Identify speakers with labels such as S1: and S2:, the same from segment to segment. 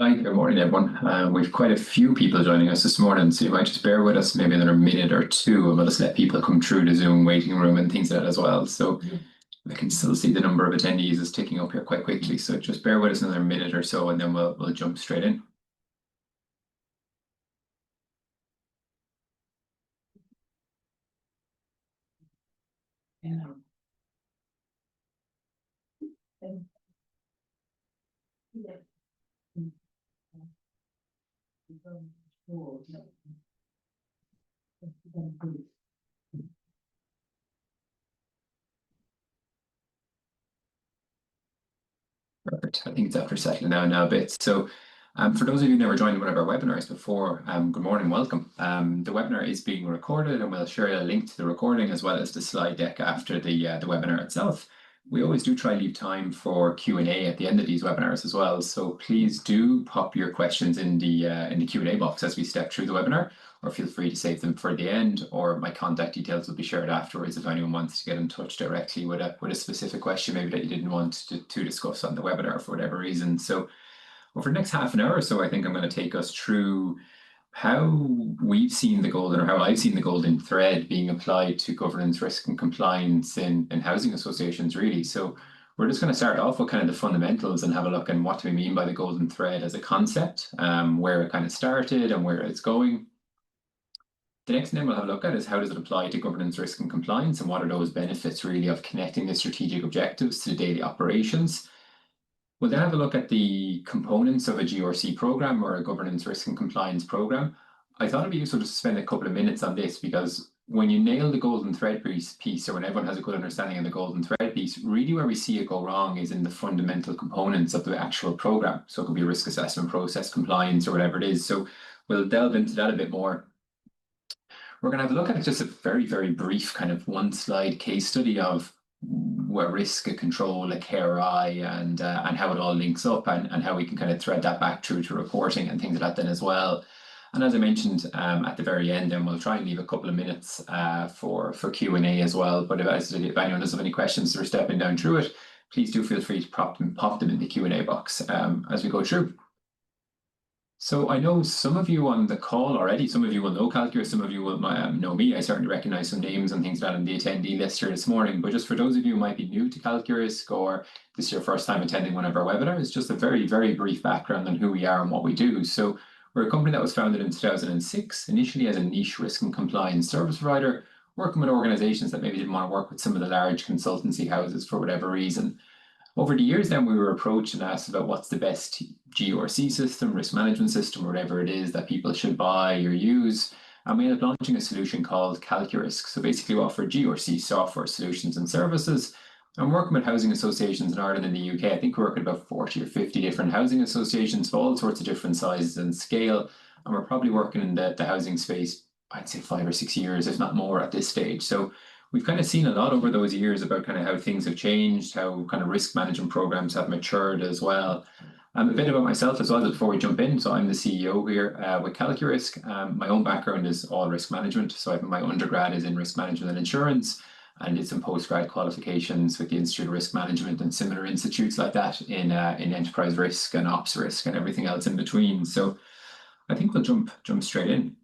S1: Hi, good morning, everyone. We've quite a few people joining us this morning, so you might just bear with us maybe another minute or two, and we'll just let people come through the Zoom waiting room and things like that as well. So I can still see the number of attendees is ticking up here quite quickly. So just bear with us another minute or so, and then we'll jump straight in. Perfect. I think it's after settling down now a bit. So, for those of you who never joined one of our webinars before, good morning, welcome. The webinar is being recorded, and we'll share a link to the recording as well as the slide deck after the webinar itself. We always do try to leave time for Q&A at the end of these webinars as well. So please do pop your questions in the Q&A box as we step through the webinar, or feel free to save them for the end, or my contact details will be shared afterwards if anyone wants to get in touch directly with a specific question maybe that you didn't want to discuss on the webinar for whatever reason. So over the next half an hour or so, I think I'm going to take us through how we've seen the golden, or how I've seen the golden thread being applied to governance, risk and compliance in housing associations, really. So we're just going to start off with kind of the fundamentals and have a look at what do we mean by the golden thread as a concept, where it kind of started and where it's going. The next thing we'll have a look at is how does it apply to governance, risk and compliance, and what are those benefits really of connecting the strategic objectives to the daily operations. We'll then have a look at the components of a GRC program, or a governance, risk and compliance program. I thought it'd be useful to spend a couple of minutes on this, because when you nail the golden thread piece, or when everyone has a good understanding of the golden thread piece, really where we see it go wrong is in the fundamental components of the actual program. So it could be a risk assessment process, compliance, or whatever it is. So we'll delve into that a bit more. We're going to have a look at just a very, very brief kind of one slide case study of where risk, a control, a KRI, and how it all links up, and how we can kind of thread that back through to reporting and things like that then as well. And as I mentioned at the very end, then we'll try and leave a couple of minutes for Q&A as well. But if anyone does have any questions that are stepping down through it, please do feel free to pop them in the Q&A box as we go through. So I know some of you on the call already, some of you will know calQrisk, some of you will know me. I certainly recognize some names and things like that in the attendee list here this morning. But just for those of you who might be new to calQrisk, or this is your first time attending one of our webinars, just a very, very brief background on who we are and what we do. So we're a company that was founded in 2006, initially as a niche risk and compliance service provider, working with organizations that maybe didn't want to work with some of the large consultancy houses for whatever reason. Over the years, then we were approached and asked about what's the best GRC system, risk management system, whatever it is that people should buy or use. And we ended up launching a solution called calQrisk. So basically we offer GRC software solutions and services. I'm working with housing associations in Ireland and the UK. I think we're working about 40 or 50 different housing associations of all sorts of different sizes and scale. And we're probably working in the housing space, I'd say 5 or 6 years, if not more at this stage. So we've kind of seen a lot over those years about kind of how things have changed, how kind of risk management programs have matured as well. A bit about myself as well before we jump in. So I'm the CEO here with calQrisk. My own background is all risk management. So my undergrad is in risk management and insurance, and did some postgrad qualifications with the Institute of Risk Management and similar institutes like that in enterprise risk and ops risk and everything else in between. So I think we'll jump straight in.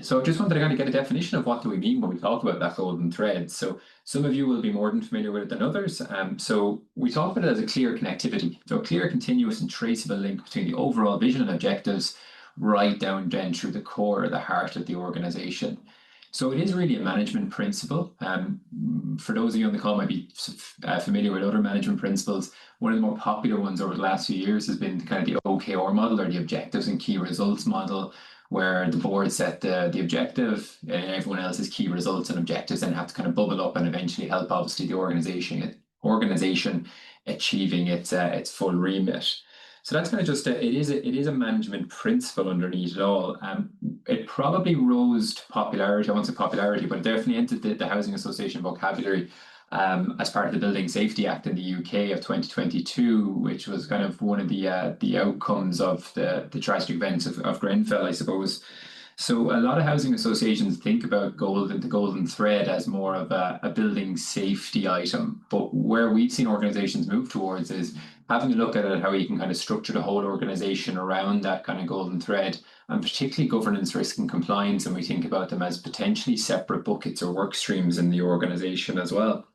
S1: So I just wanted to kind of get a definition of what do we mean when we talk about that golden thread. So some of you will be more than familiar with it than others. So we talk about it as a clear connectivity. So a clear, continuous and traceable link between the overall vision and objectives right down through the core, the heart of the organization. So it is really a management principle. For those of you on the call might be familiar with other management principles. One of the more popular ones over the last few years has been kind of the OKR model, or the objectives and key results model, where the board set the objective and everyone else's key results and objectives then have to kind of bubble up and eventually help obviously the organization achieving its full remit. So that's kind of just it is a management principle underneath it all. It probably rose to popularity. I won't say popularity, but it definitely entered the housing association vocabulary as part of the Building Safety Act in the UK of 2022, which was kind of one of the outcomes of the tragic events of Grenfell, I suppose. So a lot of housing associations think about the golden thread as more of a building safety item. But where we've seen organizations move towards is having a look at it, how you can kind of structure the whole organization around that kind of golden thread, and particularly governance, risk, and compliance. And we think about them as potentially separate buckets or work streams in the organization as well.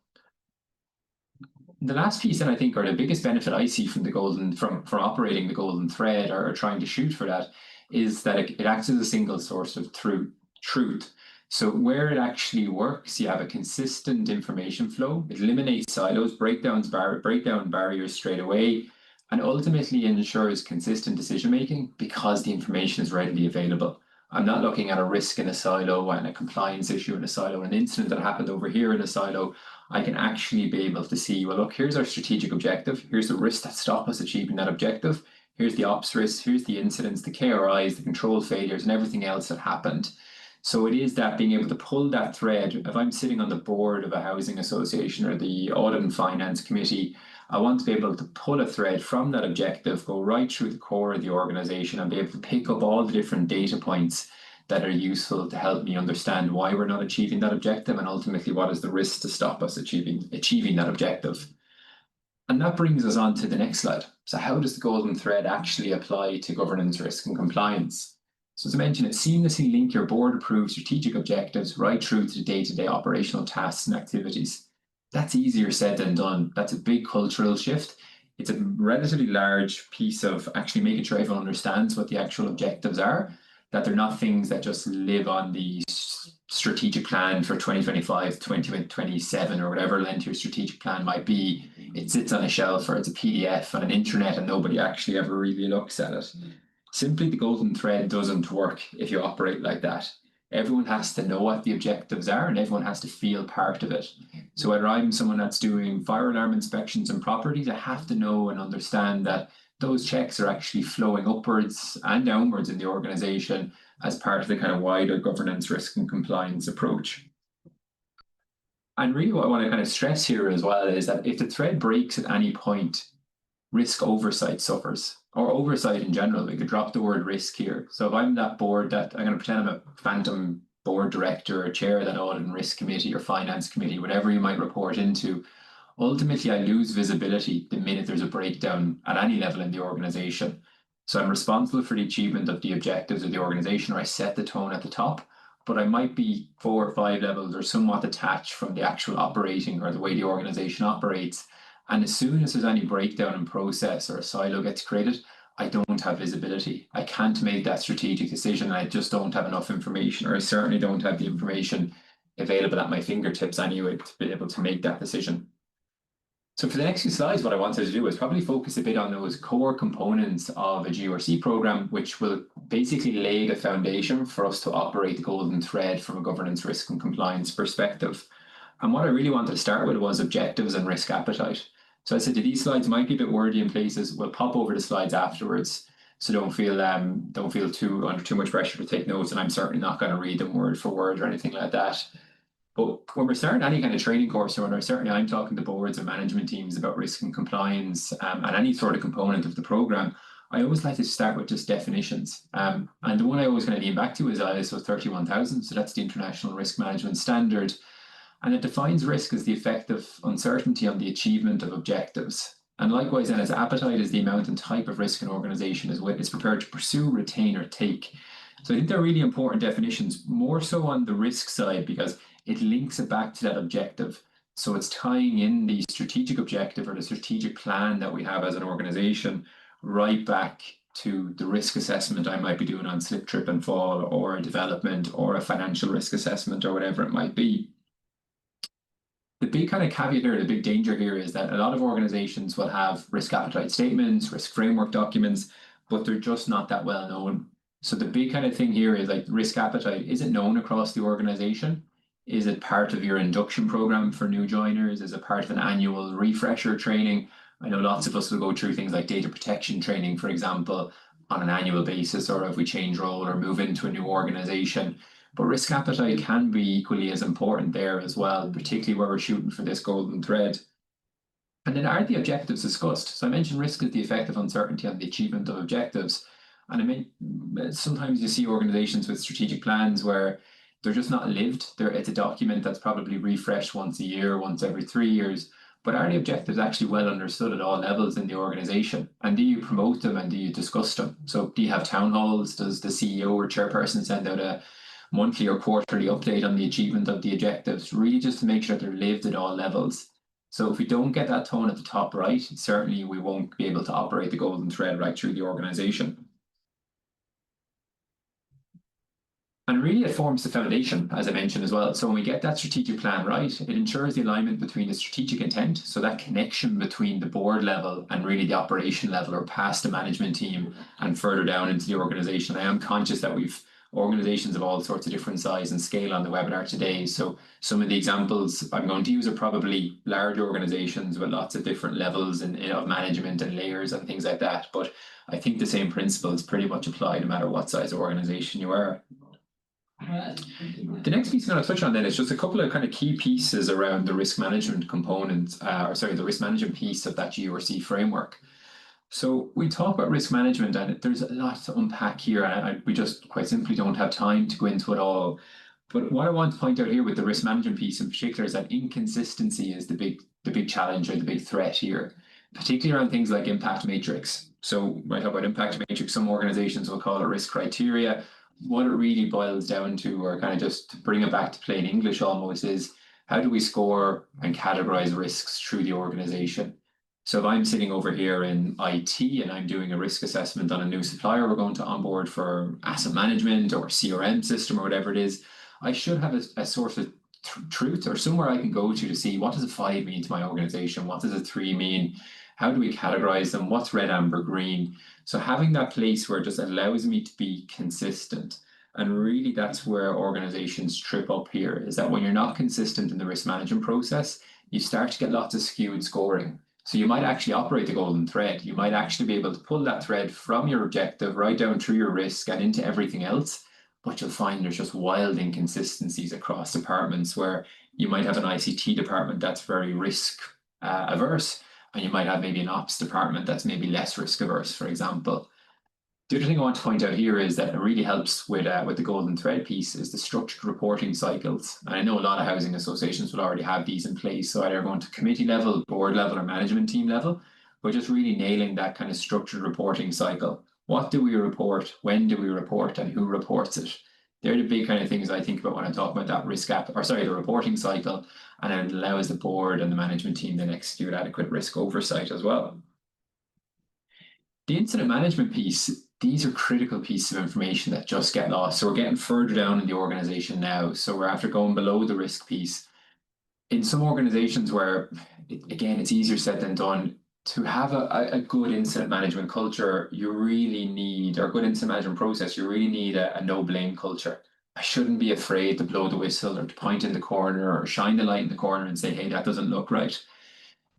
S1: The last piece that I think, or the biggest benefit I see from from operating the golden thread, or trying to shoot for that, is that it acts as a single source of truth. So where it actually works, you have a consistent information flow. It eliminates silos, breakdown barriers straight away, and ultimately ensures consistent decision making because the information is readily available. I'm not looking at a risk in a silo and a compliance issue in a silo, an incident that happened over here in a silo. I can actually be able to see, well, look, here's our strategic objective. Here's the risks that stop us achieving that objective. Here's the ops risks. Here's the incidents, the KRIs, the control failures, and everything else that happened. So it is that being able to pull that thread. If I'm sitting on the board of a housing association or the audit and finance committee, I want to be able to pull a thread from that objective, go right through the core of the organization, and be able to pick up all the different data points that are useful to help me understand why we're not achieving that objective, and ultimately what is the risk to stop us achieving that objective. And that brings us on to the next slide. So how does the golden thread actually apply to governance, risk, and compliance? So as I mentioned, it seamlessly links your board-approved strategic objectives right through to the day-to-day operational tasks and activities. That's easier said than done. That's a big cultural shift. It's a relatively large piece of actually making sure everyone understands what the actual objectives are, that they're not things that just live on the strategic plan for 2025, 2027, or whatever length your strategic plan might be. It sits on a shelf or it's a PDF on an intranet and nobody actually ever really looks at it. Simply, the golden thread doesn't work if you operate like that. Everyone has to know what the objectives are and everyone has to feel part of it. So whether I'm someone that's doing fire alarm inspections and properties, I have to know and understand that those checks are actually flowing upwards and downwards in the organization as part of the kind of wider governance, risk, and compliance approach. And really what I want to kind of stress here as well is that if the thread breaks at any point, risk oversight suffers, or oversight in general. We could drop the word risk here. So if I'm that board that I'm going to pretend I'm a phantom board director or chair of that audit and risk committee or finance committee, whatever you might report into, ultimately I lose visibility the minute there's a breakdown at any level in the organization. So I'm responsible for the achievement of the objectives of the organization, or I set the tone at the top, but I might be 4 or 5 levels or somewhat detached from the actual operating or the way the organization operates. And as soon as there's any breakdown in process or a silo gets created, I don't have visibility. I can't make that strategic decision. I just don't have enough information, or I certainly don't have the information available at my fingertips anyway to be able to make that decision. So for the next few slides, what I wanted to do is probably focus a bit on those core components of a GRC program, which will basically lay the foundation for us to operate the golden thread from a governance, risk, and compliance perspective. And what I really wanted to start with was objectives and risk appetite. So I said that these slides might be a bit wordy in places. We'll pop over the slides afterwards, so don't feel under too much pressure to take notes. And I'm certainly not going to read them word for word or anything like that. But when we're starting any kind of training course, or when certainly I'm talking to boards and management teams about risk and compliance and any sort of component of the program, I always like to start with just definitions. And the one I always kind of lean back to is ISO 31000. So that's the International Risk Management Standard. And it defines risk as the effect of uncertainty on the achievement of objectives. And likewise, then, as appetite is the amount and type of risk an organization is prepared to pursue, retain, or take. So I think they're really important definitions, more so on the risk side, because it links it back to that objective. So it's tying in the strategic objective or the strategic plan that we have as an organization right back to the risk assessment I might be doing on slip, trip, and fall, or a development, or a financial risk assessment, or whatever it might be. The big kind of caveat here, the big danger here, is that a lot of organizations will have risk appetite statements, risk framework documents, but they're just not that well known. So the big kind of thing here is like risk appetite. Is it known across the organization? Is it part of your induction program for new joiners? Is it part of an annual refresher training? I know lots of us will go through things like data protection training, for example, on an annual basis, or if we change role or move into a new organization. But risk appetite can be equally as important there as well, particularly where we're shooting for this golden thread. And then are the objectives discussed? So I mentioned risk is the effect of uncertainty on the achievement of objectives. And I mean, sometimes you see organizations with strategic plans where they're just not lived. It's a document that's probably refreshed once a year, once every 3 years, but are the objectives actually well understood at all levels in the organization? And do you promote them and do you discuss them? So do you have town halls? Does the CEO or chairperson send out a monthly or quarterly update on the achievement of the objectives, really just to make sure they're lived at all levels? So if we don't get that tone at the top right, certainly we won't be able to operate the golden thread right through the organization. And really it forms the foundation, as I mentioned as well. So when we get that strategic plan right, it ensures the alignment between the strategic intent, so that connection between the board level and really the operation level, or past the management team and further down into the organization. I am conscious that we've organizations of all sorts of different size and scale on the webinar today. So some of the examples I'm going to use are probably large organizations with lots of different levels of management and layers and things like that. But I think the same principles pretty much apply no matter what size organization you are. The next piece I'm going to touch on then is just a couple of kind of key pieces around the risk management component, the risk management piece of that GRC framework. So we talk about risk management, and there's a lot to unpack here, and we just quite simply don't have time to go into it all. But what I want to point out here with the risk management piece in particular is that inconsistency is the big challenge or the big threat here, particularly around things like impact matrix. So when I talk about impact matrix, some organizations will call it risk criteria. What it really boils down to, or kind of just to bring it back to plain English almost, is how do we score and categorize risks through the organization? So if I'm sitting over here in IT and I'm doing a risk assessment on a new supplier we're going to onboard for asset management or CRM system or whatever it is, I should have a source of truth or somewhere I can go to see what does a 5 mean to my organization? What does a 3 mean? How do we categorize them? What's red, amber, green? So having that place where it just allows me to be consistent. And really that's where organizations trip up here, is that when you're not consistent in the risk management process, you start to get lots of skewed scoring. So you might actually operate the golden thread. You might actually be able to pull that thread from your objective right down through your risk and into everything else. But you'll find there's just wild inconsistencies across departments, where you might have an ICT department that's very risk averse, and you might have maybe an ops department that's maybe less risk averse, for example. The other thing I want to point out here is that it really helps with the golden thread piece is the structured reporting cycles. And I know a lot of housing associations will already have these in place, so either going to committee level, board level, or management team level, but just really nailing that kind of structured reporting cycle. What do we report? When do we report? And who reports it? They're the big kind of things I think about when I talk about that the reporting cycle, and it allows the board and the management team to execute adequate risk oversight as well. The incident management piece, these are critical pieces of information that just get lost. So we're getting further down in the organization now. So we're after going below the risk piece. In some organizations where, again, it's easier said than done, to have a good incident management culture, you really need, or a good incident management process, you really need a no blame culture. I shouldn't be afraid to blow the whistle or to point in the corner or shine the light in the corner and say, hey, that doesn't look right.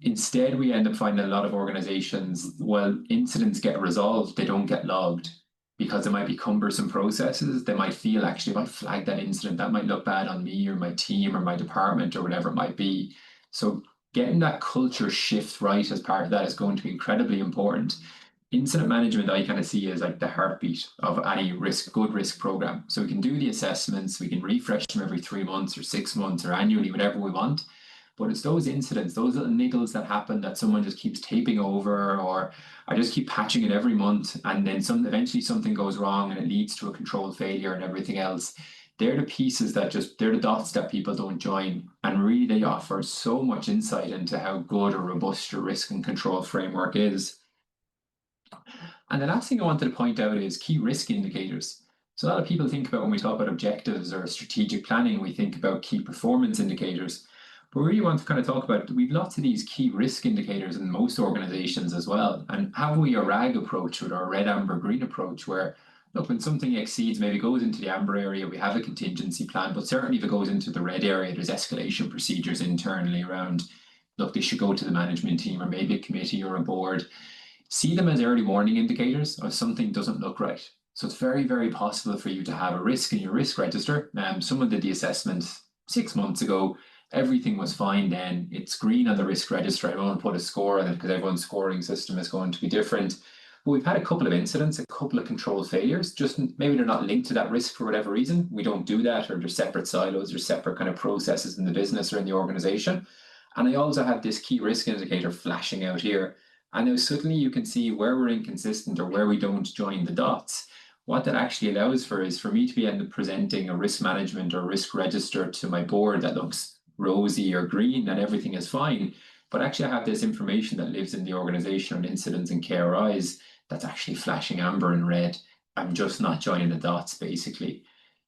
S1: Instead, we end up finding a lot of organizations, well, incidents get resolved, they don't get logged because there might be cumbersome processes. They might feel, actually, if I flag that incident, that might look bad on me or my team or my department or whatever it might be. So getting that culture shift right as part of that is going to be incredibly important. Incident management, I kind of see as like the heartbeat of any good risk program. So we can do the assessments, we can refresh them every 3 months or 6 months or annually, whatever we want. But it's those incidents, those little niggles that happen that someone just keeps taping over, or I just keep patching it every month, and then eventually something goes wrong and it leads to a control failure and everything else. They're the pieces they're the dots that people don't join. And really they offer so much insight into how good or robust your risk and control framework is. And the last thing I wanted to point out is key risk indicators. So a lot of people think about, when we talk about objectives or strategic planning, we think about key performance indicators. But we really want to kind of talk about, we've lots of these key risk indicators in most organizations as well. And have we a RAG approach with our red, amber, green approach, where, look, when something exceeds, maybe goes into the amber area, we have a contingency plan, but certainly if it goes into the red area, there's escalation procedures internally around, look, they should go to the management team or maybe a committee or a board. See them as early warning indicators of something doesn't look right. So it's very, very possible for you to have a risk in your risk register. Someone did the assessment 6 months ago. Everything was fine then. It's green on the risk register. I don't want to put a score on it because everyone's scoring system is going to be different. But we've had a couple of incidents, a couple of control failures. Just maybe they're not linked to that risk for whatever reason. We don't do that, or there's separate silos or separate kind of processes in the business or in the organization. And I also have this key risk indicator flashing out here. And now suddenly you can see where we're inconsistent or where we don't join the dots. What that actually allows for is for me to be end up presenting a risk management or risk register to my board that looks rosy or green and everything is fine. But actually I have this information that lives in the organization on incidents and KRIs that's actually flashing amber and red. I'm just not joining the dots, basically.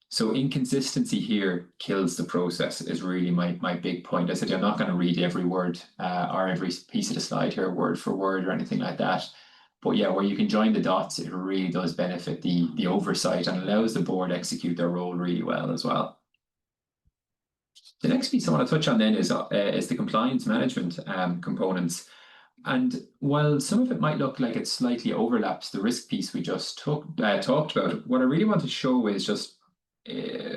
S1: So inconsistency here kills the process is really my big point. I said I'm not going to read every word or every piece of the slide here word for word or anything like that. But yeah, where you can join the dots, it really does benefit the oversight and allows the board execute their role really well as well. The next piece I want to touch on then is the compliance management components. And while some of it might look like it slightly overlaps the risk piece we just talked about, what I really want to show is just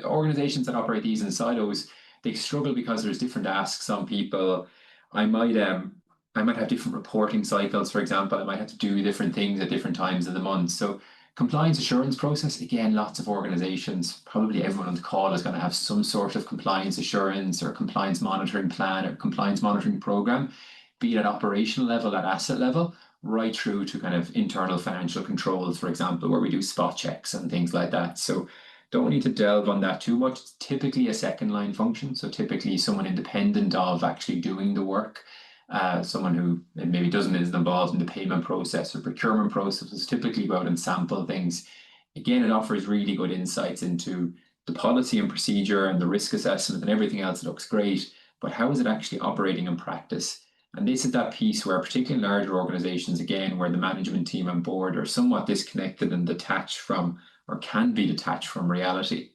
S1: organizations that operate these in silos, they struggle because there's different asks on people. I might have different reporting cycles, for example. I might have to do different things at different times of the month. So compliance assurance process, again, lots of organizations, probably everyone on the call is going to have some sort of compliance assurance or compliance monitoring plan or compliance monitoring program, be it at operational level, at asset level, right through to kind of internal financial controls, for example, where we do spot checks and things like that. So don't need to delve on that too much. It's typically a second line function. So typically someone independent of actually doing the work, someone who maybe isn't involved in the payment process or procurement processes, typically go out and sample things. Again, it offers really good insights into the policy and procedure and the risk assessment and everything else looks great, but how is it actually operating in practice? And this is that piece where, particularly in larger organizations, again, where the management team and board are somewhat disconnected and detached from, or can be detached from, reality.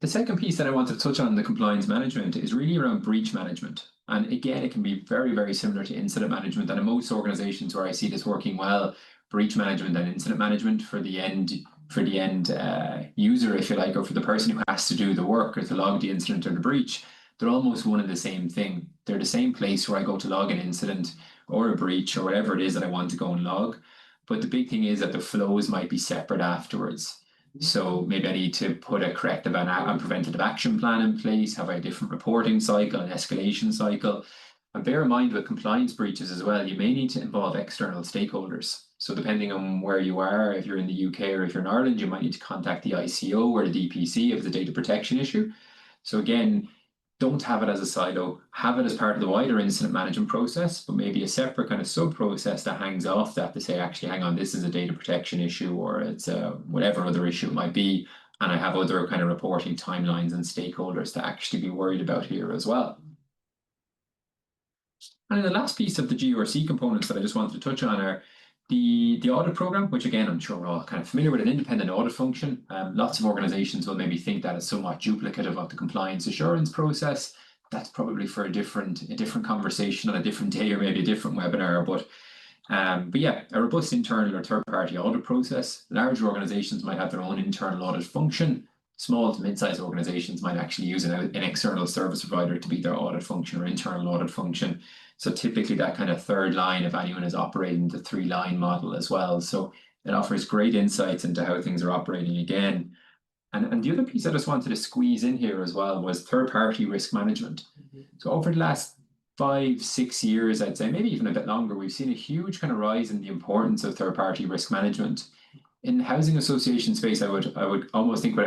S1: The second piece that I want to touch on in the compliance management is really around breach management. And again, it can be very, very similar to incident management. And in most organizations where I see this working well, breach management and incident management for the end user, if you like, or for the person who has to do the work or to log the incident or the breach, they're almost one and the same thing. They're the same place where I go to log an incident or a breach or whatever it is that I want to go and log. But the big thing is that the flows might be separate afterwards. So maybe I need to put a corrective and preventative action plan in place, have a different reporting cycle, an escalation cycle. And bear in mind with compliance breaches as well, you may need to involve external stakeholders. So depending on where you are, if you're in the UK or if you're in Ireland, you might need to contact the ICO or the DPC if it's a data protection issue. So again, don't have it as a silo, have it as part of the wider incident management process, but maybe a separate kind of sub-process that hangs off that to say, actually, hang on, this is a data protection issue or it's whatever other issue it might be. And I have other kind of reporting timelines and stakeholders to actually be worried about here as well. And the last piece of the GRC components that I just wanted to touch on are the audit program, which again, I'm sure we're all kind of familiar with, an independent audit function. Lots of organizations will maybe think that it's somewhat duplicative of the compliance assurance process. That's probably for a different conversation on a different day or maybe a different webinar. But yeah, a robust internal or third-party audit process. Larger organizations might have their own internal audit function. Small to mid-sized organizations might actually use an external service provider to be their audit function or internal audit function. So typically that kind of third line if anyone is operating the three-line model as well. So it offers great insights into how things are operating again. And the other piece I just wanted to squeeze in here as well was third-party risk management. So over the last 5-6 years, I'd say, maybe even a bit longer, we've seen a huge kind of rise in the importance of third-party risk management. In the housing association space, I would almost think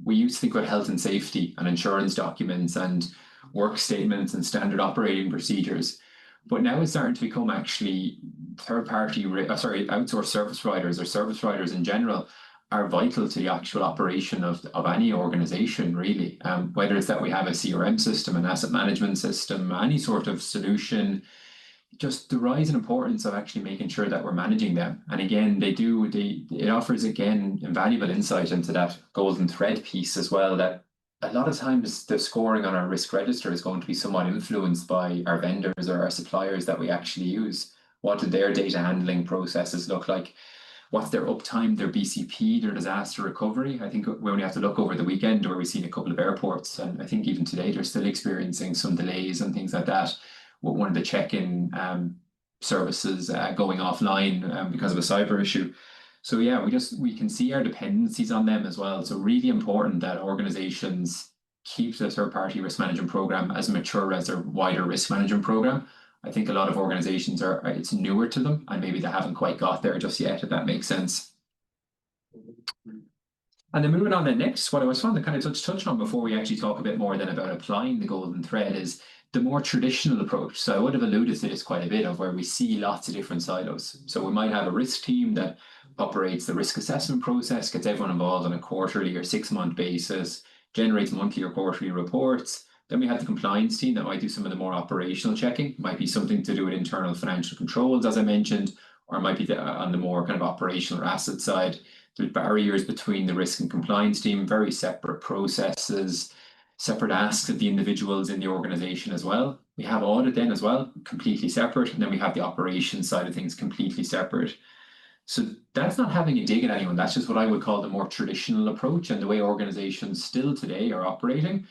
S1: we used to think about health and safety and insurance documents and work statements and standard operating procedures. But now it's starting to become actually outsourced service providers or service providers in general are vital to the actual operation of any organization, really. Whether it's that we have a CRM system, an asset management system, any sort of solution, just the rise in importance of actually making sure that we're managing them. And again, it offers, again, invaluable insight into that golden thread piece as well, that a lot of times the scoring on our risk register is going to be somewhat influenced by our vendors or our suppliers that we actually use. What do their data handling processes look like? What's their uptime, their BCP, their disaster recovery? I think we only have to look over the weekend where we've seen a couple of airports, and I think even today they're still experiencing some delays and things like that. One of the check-in services going offline because of a cyber issue. So yeah, we can see our dependencies on them as well. So really important that organizations keep the third-party risk management program as mature as their wider risk management program. I think a lot of organizations it's newer to them and maybe they haven't quite got there just yet, if that makes sense. And then moving on to next, what I was trying to kind of touch on before we actually talk a bit more then about applying the golden thread is the more traditional approach. So I would have alluded to this quite a bit of where we see lots of different silos. So we might have a risk team that operates the risk assessment process, gets everyone involved on a quarterly or 6-month basis, generates monthly or quarterly reports. Then we have the compliance team that might do some of the more operational checking. Might be something to do with internal financial controls, as I mentioned, or it might be on the more kind of operational or asset side. There's barriers between the risk and compliance team, very separate processes, separate asks of the individuals in the organization as well. We have audit then as well, completely separate. And then we have the operations side of things completely separate. So that's not having a dig at anyone. That's just what I would call the more traditional approach and the way organizations still today are operating.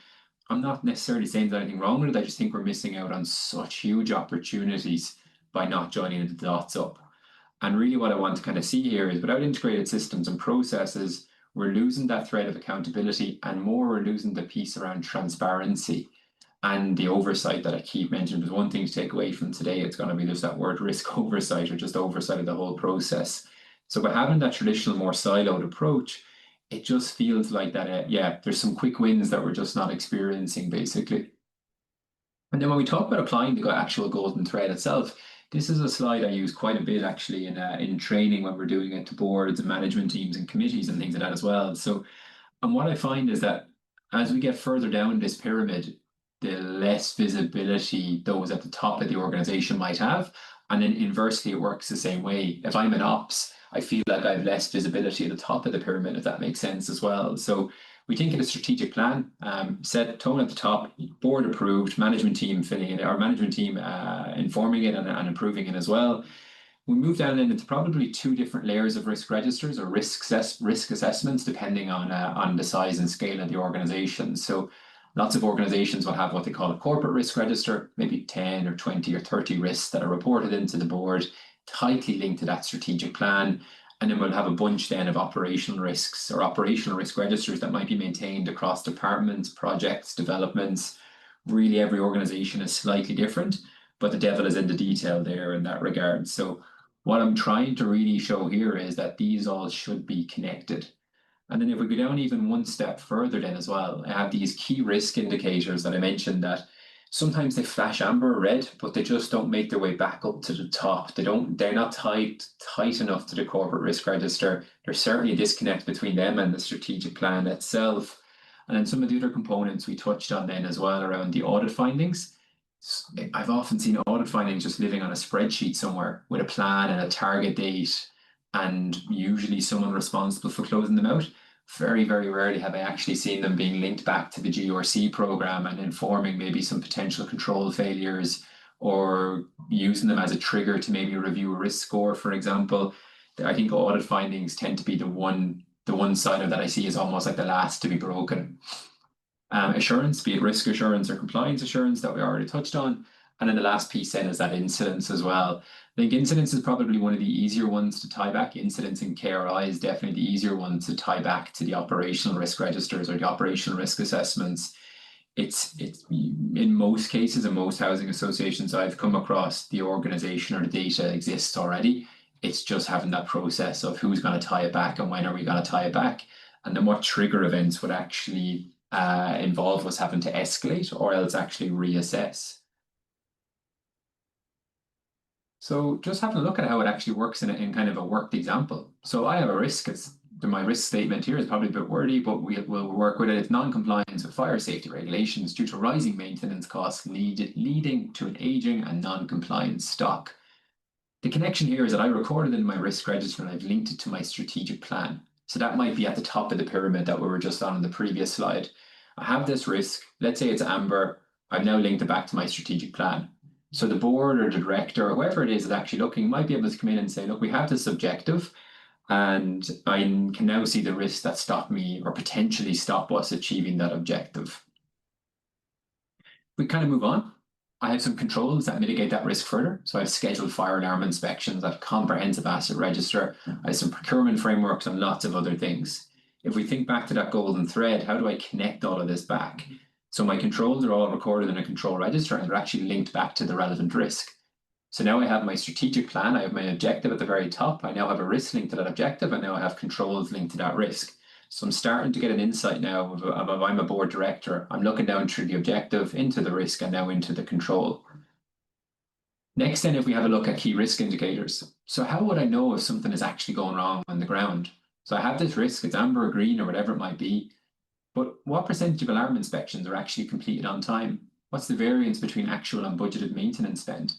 S1: I'm not necessarily saying there's anything wrong with it. I just think we're missing out on such huge opportunities by not joining the dots up. And really what I want to kind of see here is without integrated systems and processes, we're losing that thread of accountability and more we're losing the piece around transparency and the oversight that I keep mentioning. There's one thing to take away from today. It's going to be just that word risk oversight or just oversight of the whole process. So by having that traditional, more siloed approach, it just feels like that, there's some quick wins that we're just not experiencing basically. And then when we talk about applying the actual golden thread itself, this is a slide I use quite a bit actually in training when we're doing it to boards and management teams and committees and things like that as well. So, and what I find is that as we get further down this pyramid, the less visibility those at the top of the organization might have. And then inversely, it works the same way. If I'm in ops, I feel like I have less visibility at the top of the pyramid, if that makes sense as well. So we think in a strategic plan, set tone at the top, board approved, management team filling it, our management team informing it and improving it as well. We move down into probably 2 different layers of risk registers or risk assessments, depending on the size and scale of the organization. So lots of organizations will have what they call a corporate risk register, maybe 10 or 20 or 30 risks that are reported into the board, tightly linked to that strategic plan. And then we'll have a bunch then of operational risks or operational risk registers that might be maintained across departments, projects, developments. Really, every organization is slightly different, but the devil is in the detail there in that regard. So what I'm trying to really show here is that these all should be connected. And then if we go down even one step further then as well, I have these key risk indicators that I mentioned that sometimes they flash amber or red, but they just don't make their way back up to the top. They're not tight enough to the corporate risk register. There's certainly a disconnect between them and the strategic plan itself. And then some of the other components we touched on then as well around the audit findings. I've often seen audit findings just living on a spreadsheet somewhere with a plan and a target date and usually someone responsible for closing them out. Very, very rarely have I actually seen them being linked back to the GRC program and informing maybe some potential control failures or using them as a trigger to maybe review a risk score, for example. I think audit findings tend to be the one side of that I see is almost like the last to be broken. Assurance, be it risk assurance or compliance assurance that we already touched on. And then the last piece then is that incidence as well. I think incidence is probably one of the easier ones to tie back. Incidence in KRI is definitely the easier one to tie back to the operational risk registers or the operational risk assessments. It's in most cases, in most housing associations I've come across, the organization or the data exists already. It's just having that process of who's going to tie it back and when are we going to tie it back. And then what trigger events would actually involve us having to escalate or else actually reassess. So just having a look at how it actually works in kind of a worked example. So I have a risk. My risk statement here is probably a bit wordy, but we'll work with it. It's non-compliance with fire safety regulations due to rising maintenance costs leading to an aging and non-compliant stock. The connection here is that I recorded in my risk register and I've linked it to my strategic plan. So that might be at the top of the pyramid that we were just on in the previous slide. I have this risk. Let's say it's amber. I've now linked it back to my strategic plan. So the board or the director or whoever it is actually looking might be able to come in and say, look, we have this objective and I can now see the risks that stop me or potentially stop us achieving that objective. We kind of move on. I have some controls that mitigate that risk further. So I have scheduled fire alarm inspections, I have comprehensive asset register, I have some procurement frameworks and lots of other things. If we think back to that golden thread, how do I connect all of this back? So my controls are all recorded in a control register and they're actually linked back to the relevant risk. So now I have my strategic plan, I have my objective at the very top, I now have a risk linked to that objective, and now I have controls linked to that risk. So I'm starting to get an insight now of if I'm a board director, I'm looking down through the objective, into the risk, and now into the control. Next, then, if we have a look at key risk indicators. So how would I know if something is actually going wrong on the ground? So I have this risk, it's amber or green or whatever it might be, but what percentage of alarm inspections are actually completed on time? What's the variance between actual and budgeted maintenance spend?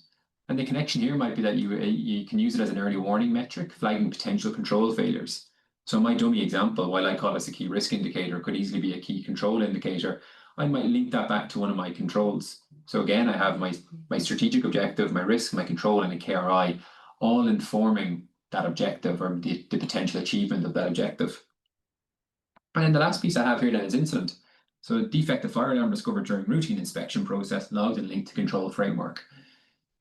S1: And the connection here might be that you can use it as an early warning metric, flagging potential control failures. So my dummy example, while I call this a key risk indicator, could easily be a key control indicator. I might link that back to one of my controls. So again, I have my strategic objective, my risk, my control, and a KRI, all informing that objective or the potential achievement of that objective. And then the last piece I have here then is incident. So a defective fire alarm discovered during routine inspection process, logged and linked to control framework.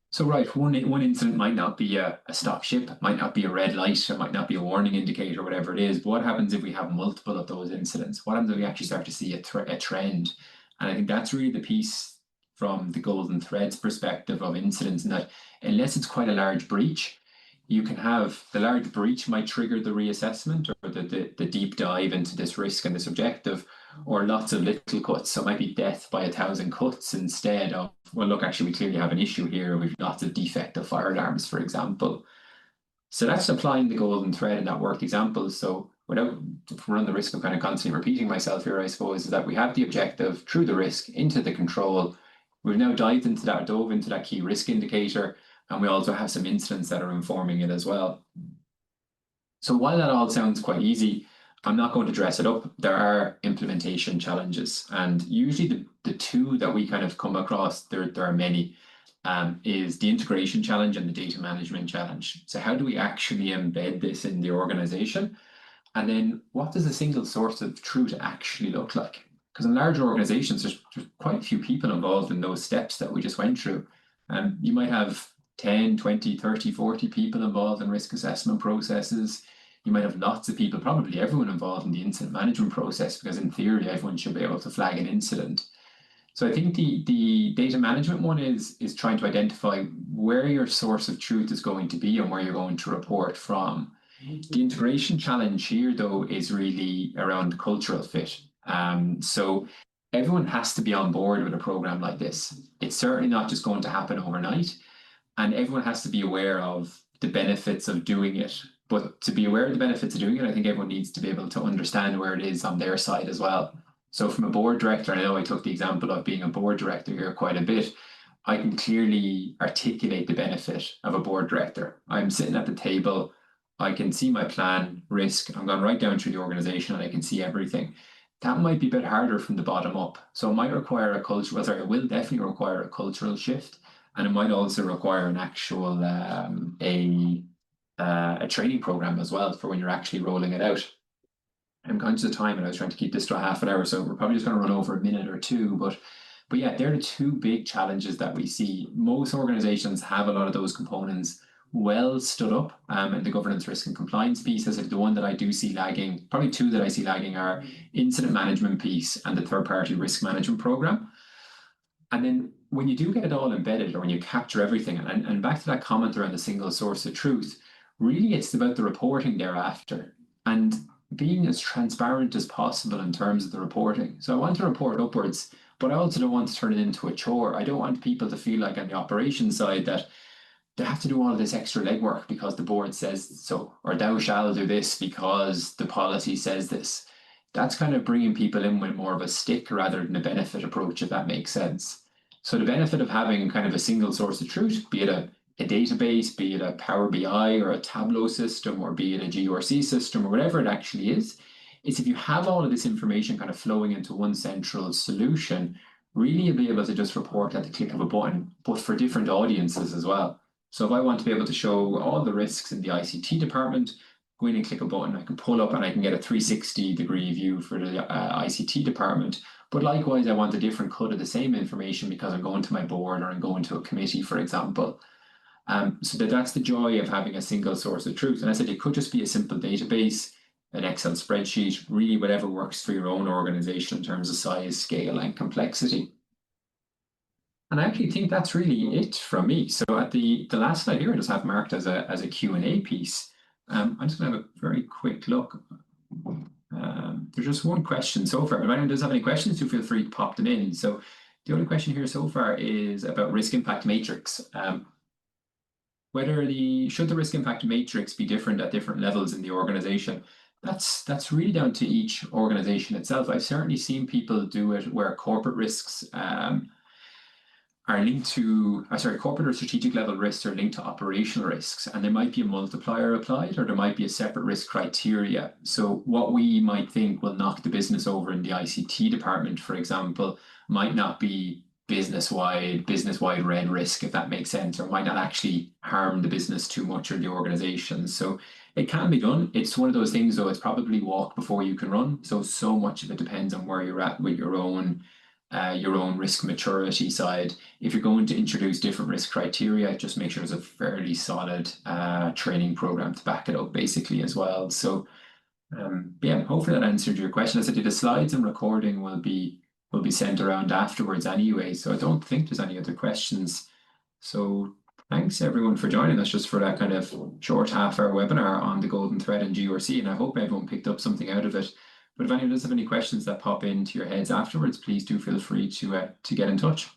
S1: So right, one incident might not be a stop ship, might not be a red light, it might not be a warning indicator, whatever it is. But what happens if we have multiple of those incidents? What happens if we actually start to see a trend? And I think that's really the piece from the golden threads perspective of incidents, in that unless it's quite a large breach, you can have the large breach might trigger the reassessment or the deep dive into this risk and this objective, or lots of little cuts. So it might be death by 1,000 cuts instead of, well, look, actually, we clearly have an issue here. We've lots of defective fire alarms, for example. So that's applying the golden thread in that worked example. So without run the risk of kind of constantly repeating myself here, I suppose, is that we have the objective through the risk into the control. We've now dove into that key risk indicator, and we also have some incidents that are informing it as well. So while that all sounds quite easy, I'm not going to dress it up. There are implementation challenges, and usually the two that we kind of come across, there are many, is the integration challenge and the data management challenge. So how do we actually embed this in the organization? And then what does a single source of truth actually look like? Because in larger organizations, there's quite a few people involved in those steps that we just went through. And you might have 10, 20, 30, 40 people involved in risk assessment processes. You might have lots of people, probably everyone involved in the incident management process, because in theory, everyone should be able to flag an incident. So I think the data management one is trying to identify where your source of truth is going to be and where you're going to report from. The integration challenge here, though, is really around cultural fit. So everyone has to be on board with a program like this. It's certainly not just going to happen overnight, and everyone has to be aware of the benefits of doing it. But to be aware of the benefits of doing it, I think everyone needs to be able to understand where it is on their side as well. So from a board director, and I know I took the example of being a board director here quite a bit, I can clearly articulate the benefit of a board director. I'm sitting at the table, I can see my plan, risk, I'm going right down through the organization and I can see everything. That might be a bit harder from the bottom up. So it might require a cultural, sorry, it will definitely require a cultural shift. And it might also require an actual, a training program as well for when you're actually rolling it out. I'm conscious of time and I was trying to keep this to a half an hour, so we're probably just going to run over a minute or two. But yeah, they're the two big challenges that we see. Most organizations have a lot of those components well stood up, in the governance, risk and compliance piece. As the one that I do see lagging, probably two that I see lagging, are incident management piece and the third-party risk management program. And then when you do get it all embedded, or when you capture everything, and back to that comment around the single source of truth, really it's about the reporting thereafter and being as transparent as possible in terms of the reporting. So I want to report upwards, but I also don't want to turn it into a chore. I don't want people to feel like on the operations side that they have to do all of this extra legwork because the board says so, or thou shall do this because the policy says this. That's kind of bringing people in with more of a stick rather than a benefit approach, if that makes sense. So the benefit of having kind of a single source of truth, be it a database, be it a Power BI or a Tableau system, or be it a GRC system, or whatever it actually is if you have all of this information kind of flowing into one central solution, really you'll be able to just report at the click of a button, but for different audiences as well. So if I want to be able to show all the risks in the ICT department, go in and click a button, I can pull up and I can get a 360-degree view for the ICT department. But likewise, I want a different cut of the same information because I'm going to my board or I'm going to a committee, for example. So that's the joy of having a single source of truth. And I said it could just be a simple database. an Excel spreadsheet, really whatever works for your own organization in terms of size, scale, and complexity. And I actually think that's really it from me. So at the last slide here, I just have marked as a Q&A piece. I'm just going to have a very quick look. There's just one question so far. If anyone does have any questions, do feel free to pop them in. So the only question here so far is about risk impact matrix. Should the risk impact matrix be different at different levels in the organization? That's really down to each organization itself. I've certainly seen people do it where corporate risks are linked to, corporate or strategic level risks are linked to operational risks, and there might be a multiplier applied, or there might be a separate risk criteria. So what we might think will knock the business over in the ICT department, for example, might not be business-wide red risk, if that makes sense, or might not actually harm the business too much or the organization. So it can be done. It's one of those things, though, it's probably walk before you can run. So much of it depends on where you're at with your own risk maturity side. If you're going to introduce different risk criteria, just make sure there's a fairly solid training program to back it up, basically, as well. So yeah, hopefully that answered your question. As I said, the slides and recording will be sent around afterwards anyway, so I don't think there's any other questions. So thanks everyone for joining us just for that kind of short half-hour webinar on the golden thread in GRC, and I hope everyone picked up something out of it. But if anyone does have any questions that pop into your heads afterwards, please do feel free to get in touch.